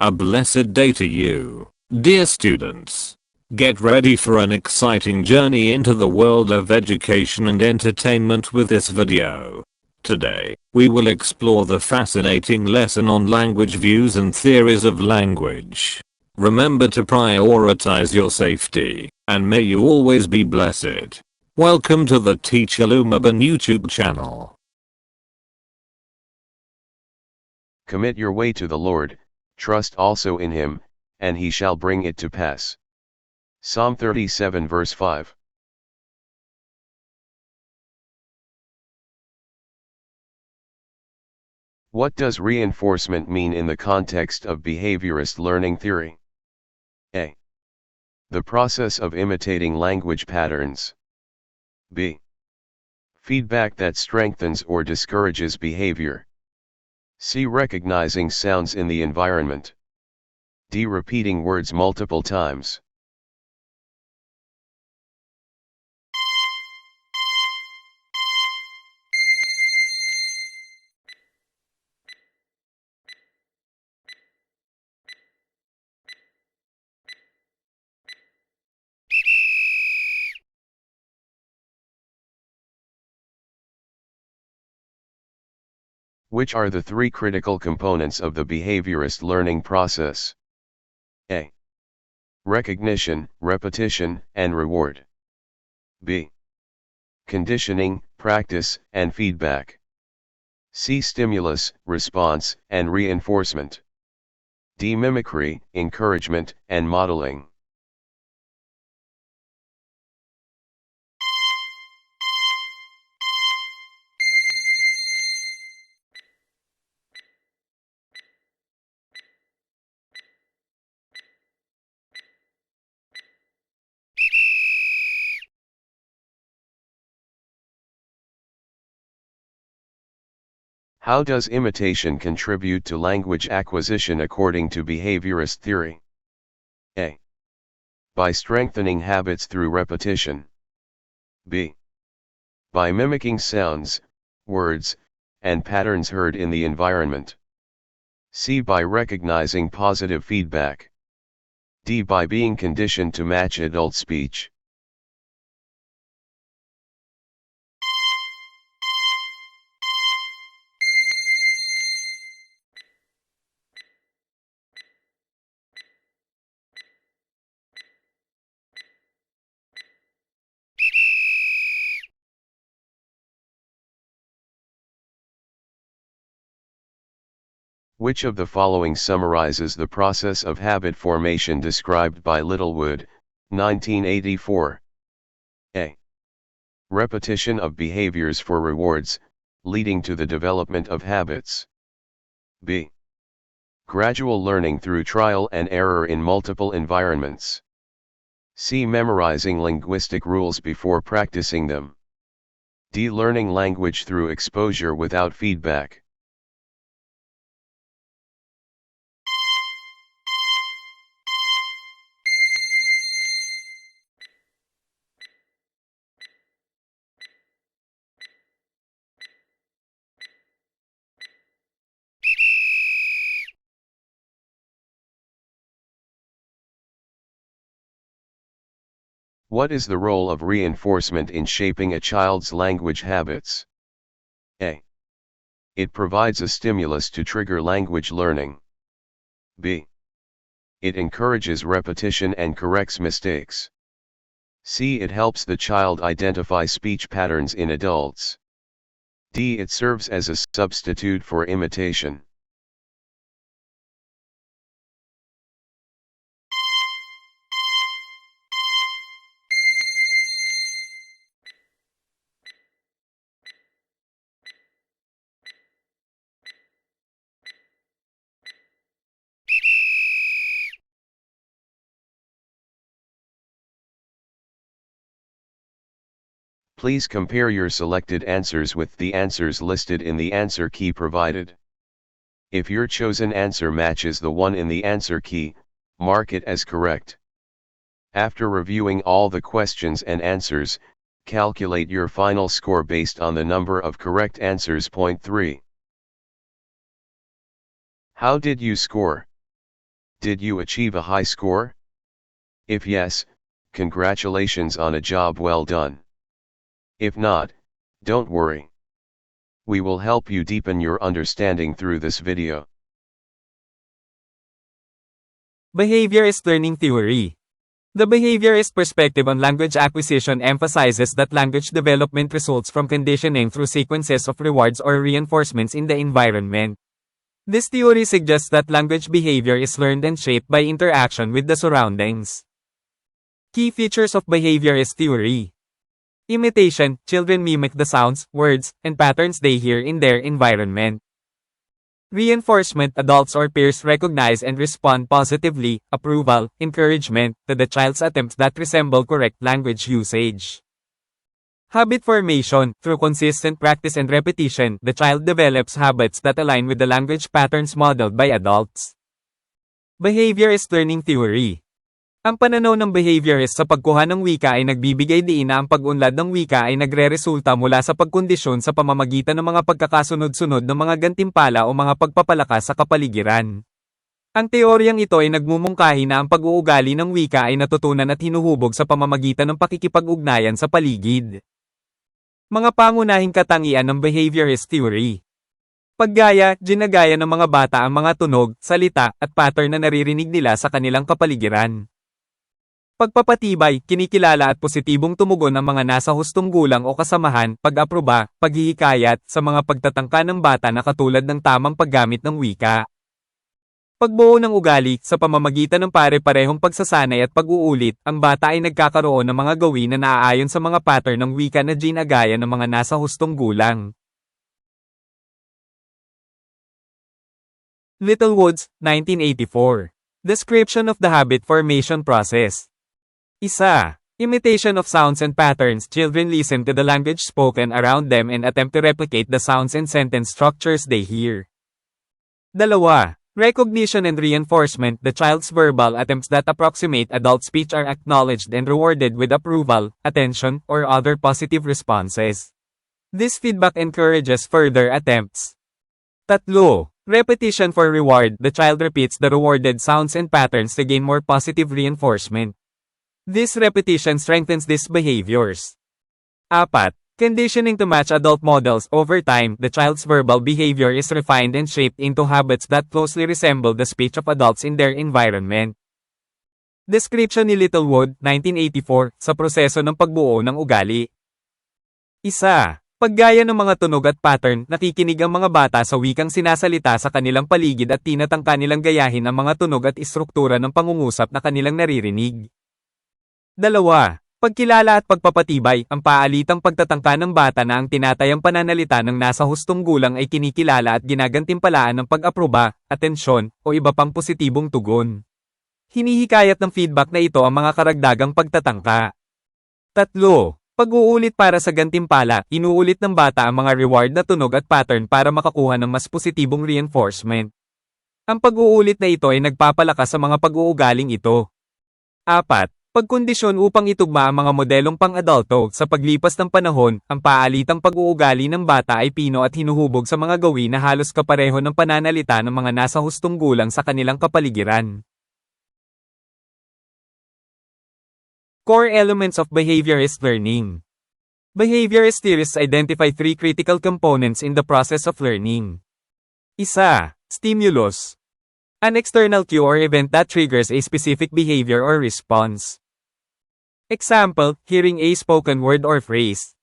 A blessed day to you, dear students. Get ready for an exciting journey into the world of education and entertainment with this video. Today, we will explore the fascinating lesson on language views and theories of language. Remember to prioritize your safety, and may you always be blessed. Welcome to the Teacher Lumaban YouTube channel. Commit your way to the Lord, trust also in him, and he shall bring it to pass. Psalm 37 verse 5. What does reinforcement mean in the context of behaviorist learning theory? A. The process of imitating language patterns. B. Feedback that strengthens or discourages behavior. C. Recognizing sounds in the environment. D. Repeating words multiple times. Which are the three critical components of the behaviorist learning process? A. Recognition, repetition, and reward. B. Conditioning, practice, and feedback. C. Stimulus, response, and reinforcement. D. Mimicry, encouragement, and modeling. How does imitation contribute to language acquisition according to behaviorist theory? A. By strengthening habits through repetition. B. By mimicking sounds, words, and patterns heard in the environment. C. By recognizing positive feedback. D. By being conditioned to match adult speech. Which of the following summarizes the process of habit formation described by Littlewood, 1984? A. Repetition of behaviors for rewards, leading to the development of habits. B. Gradual learning through trial and error in multiple environments. C. Memorizing linguistic rules before practicing them. D. Learning language through exposure without feedback. What is the role of reinforcement in shaping a child's language habits? A. It provides a stimulus to trigger language learning. B. It encourages repetition and corrects mistakes. C. It helps the child identify speech patterns in adults. D. It serves as a substitute for imitation. Please compare your selected answers with the answers listed in the answer key provided. If your chosen answer matches the one in the answer key, mark it as correct. After reviewing all the questions and answers, calculate your final score based on the number of correct answers. Point 3. How did you score? Did you achieve a high score? If yes, congratulations on a job well done. If not, don't worry. We will help you deepen your understanding through this video. Behaviorist learning theory. The behaviorist perspective on language acquisition emphasizes that language development results from conditioning through sequences of rewards or reinforcements in the environment. This theory suggests that language behavior is learned and shaped by interaction with the surroundings. Key features of behaviorist theory. Imitation, children mimic the sounds, words, and patterns they hear in their environment. Reinforcement, adults or peers recognize and respond positively, approval, encouragement, to the child's attempts that resemble correct language usage. Habit formation, through consistent practice and repetition, the child develops habits that align with the language patterns modeled by adults. Behaviorist learning theory. Ang pananaw ng behaviorist sa pagkuha ng wika ay nagbibigay diin na ang pag-unlad ng wika ay nagre-resulta mula sa pagkondisyon sa pamamagitan ng mga pagkakasunod-sunod ng mga gantimpala o mga pagpapalakas sa kapaligiran. Ang teoryang ito ay nagmumungkahi na ang pag-uugali ng wika ay natutunan at hinuhubog sa pamamagitan ng pakikipag-ugnayan sa paligid. Mga pangunahing katangian ng behaviorist theory. Paggaya, ginagaya ng mga bata ang mga tunog, salita, at pattern na naririnig nila sa kanilang kapaligiran. Pagpapatibay, kinikilala at positibong tumugon ang mga nasa hustong gulang o kasamahan, pag-aproba, paghihikayat, sa mga pagtatangka ng bata na katulad ng tamang paggamit ng wika. Pagbuo ng ugali, sa pamamagitan ng pare-parehong pagsasanay at pag-uulit, ang bata ay nagkakaroon ng mga gawin na naaayon sa mga pattern ng wika na ginagaya ng mga nasa hustong gulang. Littlewoods, 1984. Description of the habit formation process. Isa. Imitation of sounds and patterns. Children listen to the language spoken around them and attempt to replicate the sounds and sentence structures they hear. Dalawa. Recognition and reinforcement. The child's verbal attempts that approximate adult speech are acknowledged and rewarded with approval, attention, or other positive responses. This feedback encourages further attempts. Tatlo. Repetition for reward. The child repeats the rewarded sounds and patterns to gain more positive reinforcement. This repetition strengthens these behaviors. 4. Conditioning to match adult models. Over time, the child's verbal behavior is refined and shaped into habits that closely resemble the speech of adults in their environment. Description ni Littlewood, 1984, sa proseso ng pagbuo ng ugali. Isa. Paggaya ng mga tunog at pattern, nakikinig ang mga bata sa wikang sinasalita sa kanilang paligid at tinatangka nilang gayahin ang mga tunog at istruktura ng pangungusap na kanilang naririnig. 2. Pagkilala at pagpapatibay. Ang paalitang pagtatangka ng bata na ang tinatayang pananalita ng nasa hustong gulang ay kinikilala at ginagantimpalaan ng pag-aproba, atensyon, o iba pang positibong tugon. Hinihikayat ng feedback na ito ang mga karagdagang pagtatangka. 3. Pag-uulit para sa gantimpala. Inuulit ng bata ang mga reward na tunog at pattern para makakuha ng mas positibong reinforcement. Ang pag-uulit na ito ay nagpapalakas sa mga pag-uugaling ito. 4. Pagkondisyon upang itugma ang mga modelong pang-adulto. Sa paglipas ng panahon, ang paalitang pag-uugali ng bata ay pino at hinuhubog sa mga gawin na halos kapareho ng pananalita ng mga nasa hustong gulang sa kanilang kapaligiran. Core elements of behaviorist learning. Behaviorist theorists identify three critical components in the process of learning. Isa. Stimulus. An external cue or event that triggers a specific behavior or response. Example, hearing a spoken word or phrase.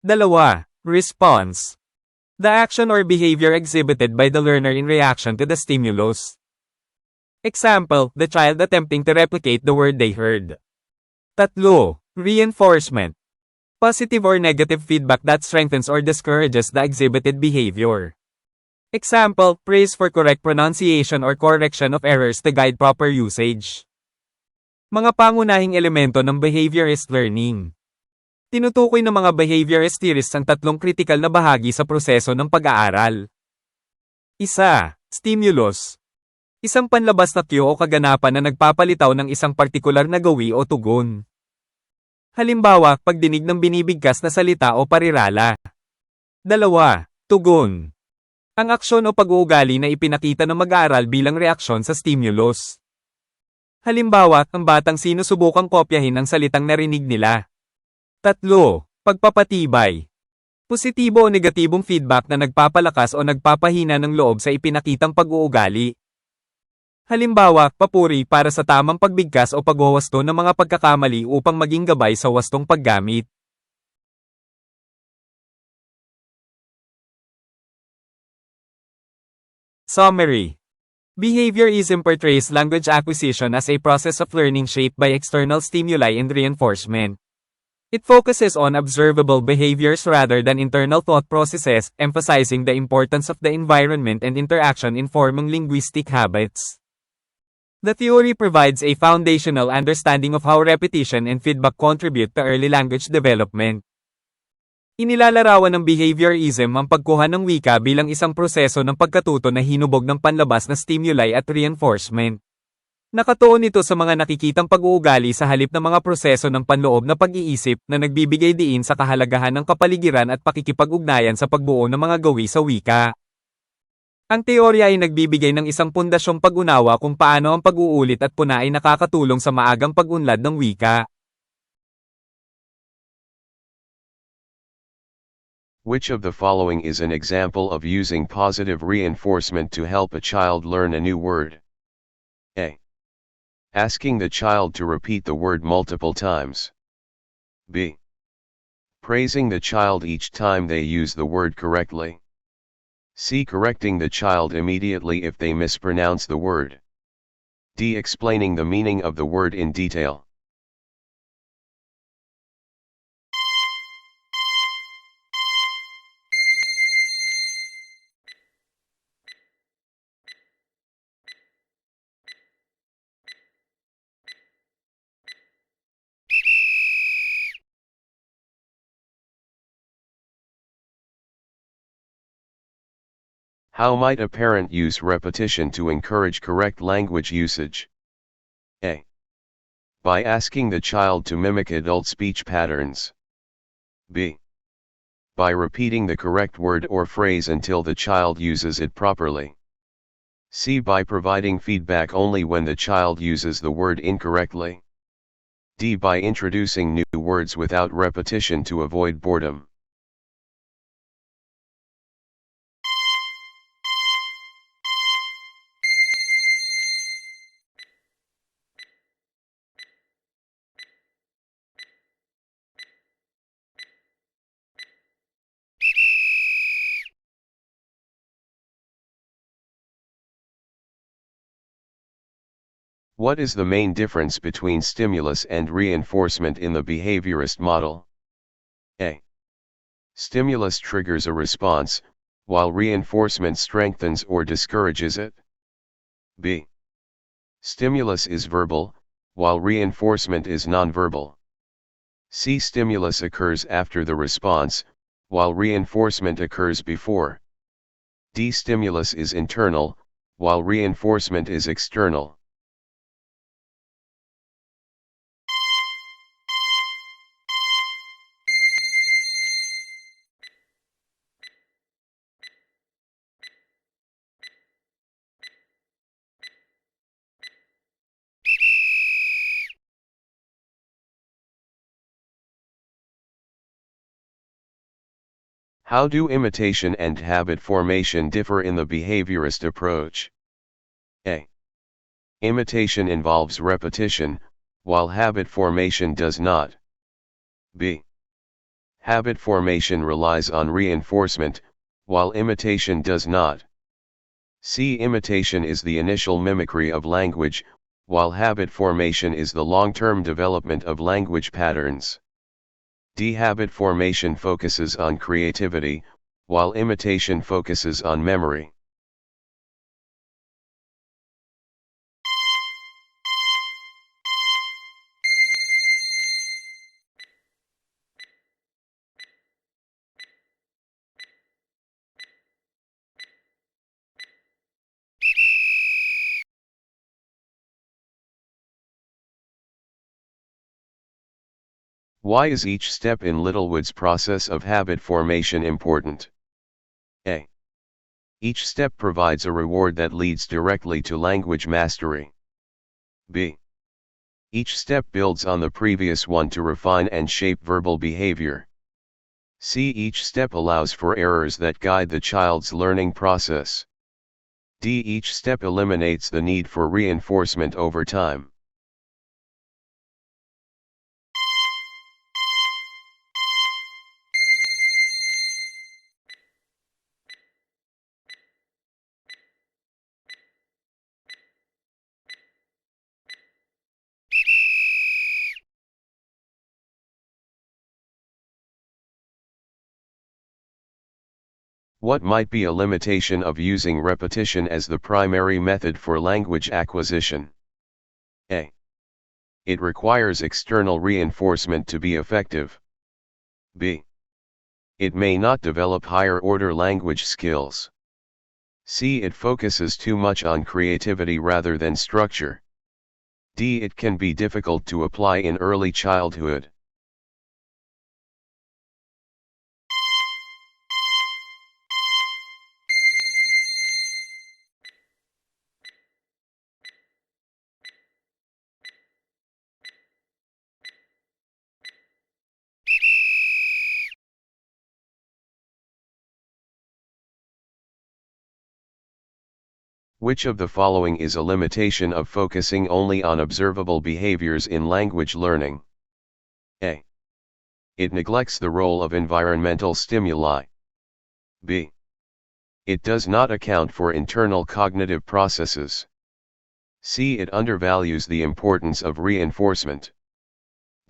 2. Response. The action or behavior exhibited by the learner in reaction to the stimulus. Example, the child attempting to replicate the word they heard. 3. Reinforcement. Positive or negative feedback that strengthens or discourages the exhibited behavior. Example, praise for correct pronunciation or correction of errors to guide proper usage. Mga pangunahing elemento ng behaviorist learning. Tinutukoy ng mga behaviorist theorists ang tatlong kritikal na bahagi sa proseso ng pag-aaral. Isa. Stimulus. Isang panlabas na cue o kaganapan na nagpapalitaw ng isang partikular na gawi o tugon. Halimbawa, pagdinig ng binibigkas na salita o parirala. 2. Tugon. Ang aksyon o pag-uugali na ipinakita ng mag-aaral bilang reaksyon sa stimulus. Halimbawa, ang batang sinusubukang kopyahin ang salitang narinig nila. 3. Pagpapatibay. Positibo o negatibong feedback na nagpapalakas o nagpapahina ng loob sa ipinakitang pag-uugali. Halimbawa, papuri para sa tamang pagbigkas o pagwawasto ng mga pagkakamali upang maging gabay sa wastong paggamit. Summary. Behaviorism portrays language acquisition as a process of learning shaped by external stimuli and reinforcement. It focuses on observable behaviors rather than internal thought processes, emphasizing the importance of the environment and interaction in forming linguistic habits. The theory provides a foundational understanding of how repetition and feedback contribute to early language development. Inilalarawan ng behaviorism ang pagkuha ng wika bilang isang proseso ng pagkatuto na hinubog ng panlabas na stimuli at reinforcement. Nakatuon ito sa mga nakikitang pag-uugali sa halip ng mga proseso ng panloob na pag-iisip na nagbibigay diin sa kahalagahan ng kapaligiran at pakikipag-ugnayan sa pagbuo ng mga gawi sa wika. Ang teorya ay nagbibigay ng isang pundasyong pag-unawa kung paano ang pag-uulit at puna ay nakakatulong sa maagang pag-unlad ng wika. Which of the following is an example of using positive reinforcement to help a child learn a new word? A. Asking the child to repeat the word multiple times. B. Praising the child each time they use the word correctly. C. Correcting the child immediately if they mispronounce the word. D. Explaining the meaning of the word in detail. How might a parent use repetition to encourage correct language usage? A. By asking the child to mimic adult speech patterns. B. By repeating the correct word or phrase until the child uses it properly. C. By providing feedback only when the child uses the word incorrectly. D. By introducing new words without repetition to avoid boredom. What is the main difference between stimulus and reinforcement in the behaviorist model? A. Stimulus triggers a response, while reinforcement strengthens or discourages it. B. Stimulus is verbal, while reinforcement is nonverbal. C. Stimulus occurs after the response, while reinforcement occurs before. D. Stimulus is internal, while reinforcement is external. How do imitation and habit formation differ in the behaviorist approach? A. Imitation involves repetition, while habit formation does not. B. Habit formation relies on reinforcement, while imitation does not. C. Imitation is the initial mimicry of language, while habit formation is the long-term development of language patterns. D. Habit formation focuses on creativity, while imitation focuses on memory. Why is each step in Littlewood's process of habit formation important? A. Each step provides a reward that leads directly to language mastery. B. Each step builds on the previous one to refine and shape verbal behavior. C. Each step allows for errors that guide the child's learning process. D. Each step eliminates the need for reinforcement over time. What might be a limitation of using repetition as the primary method for language acquisition? A. It requires external reinforcement to be effective. B. It may not develop higher-order language skills. C. It focuses too much on creativity rather than structure. D. It can be difficult to apply in early childhood. Which of the following is a limitation of focusing only on observable behaviors in language learning? A. It neglects the role of environmental stimuli. B. It does not account for internal cognitive processes. C. It undervalues the importance of reinforcement.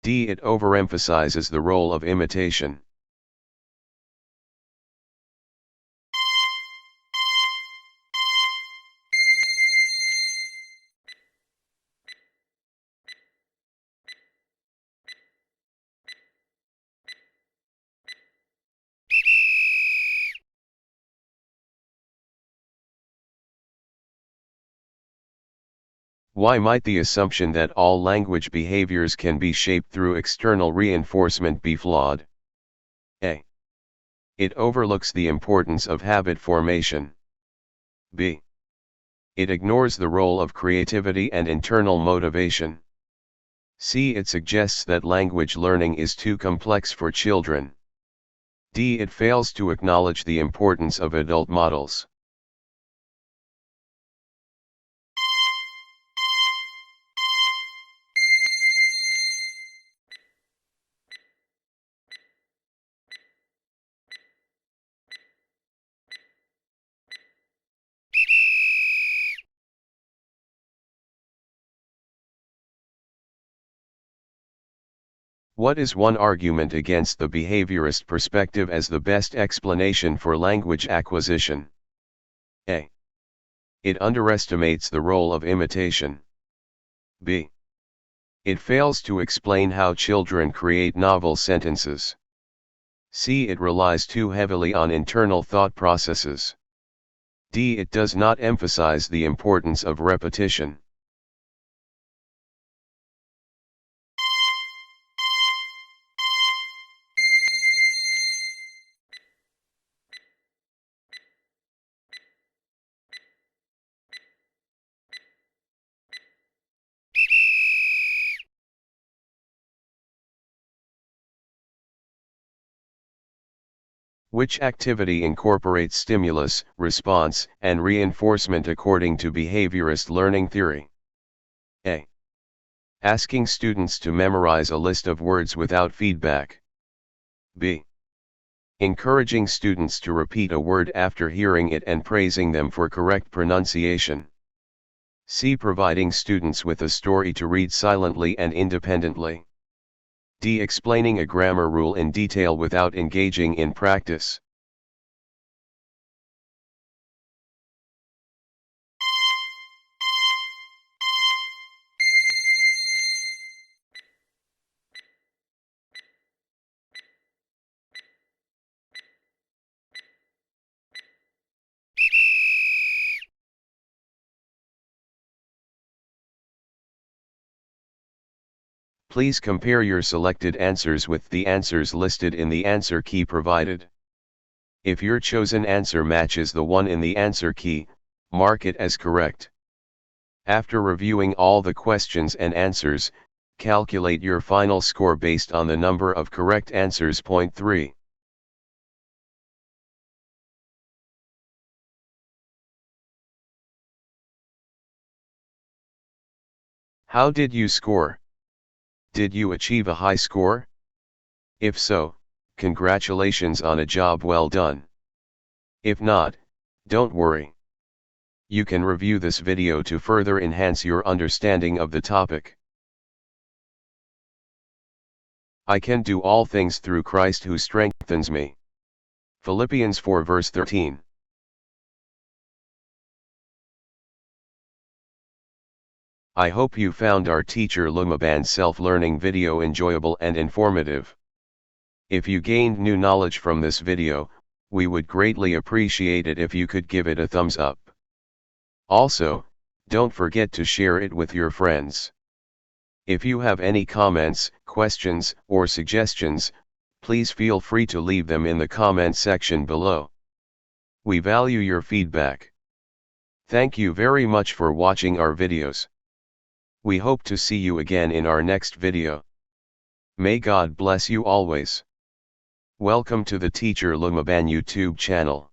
D. It overemphasizes the role of imitation. Why might the assumption that all language behaviors can be shaped through external reinforcement be flawed? A. It overlooks the importance of habit formation. B. It ignores the role of creativity and internal motivation. C. It suggests that language learning is too complex for children. D. It fails to acknowledge the importance of adult models. What is one argument against the behaviorist perspective as the best explanation for language acquisition? A. It underestimates the role of imitation. B. It fails to explain how children create novel sentences. C. It relies too heavily on internal thought processes. D. It does not emphasize the importance of repetition. Which activity incorporates stimulus, response, and reinforcement according to behaviorist learning theory? A. Asking students to memorize a list of words without feedback. B. Encouraging students to repeat a word after hearing it and praising them for correct pronunciation. C. Providing students with a story to read silently and independently. D. Explaining a grammar rule in detail without engaging in practice. Please compare your selected answers with the answers listed in the answer key provided. If your chosen answer matches the one in the answer key, mark it as correct. After reviewing all the questions and answers, calculate your final score based on the number of correct answers. Point 3. How did you score? Did you achieve a high score? If so, congratulations on a job well done. If not, don't worry. You can review this video to further enhance your understanding of the topic. I can do all things through Christ who strengthens me. Philippians 4 verse 13. I hope you found our teacher Lumaban self-learning video enjoyable and informative. If you gained new knowledge from this video, we would greatly appreciate it if you could give it a thumbs up. Also, don't forget to share it with your friends. If you have any comments, questions, or suggestions, please feel free to leave them in the comment section below. We value your feedback. Thank you very much for watching our videos. We hope to see you again in our next video. May God bless you always. Welcome to the Teacher Lumaban YouTube channel.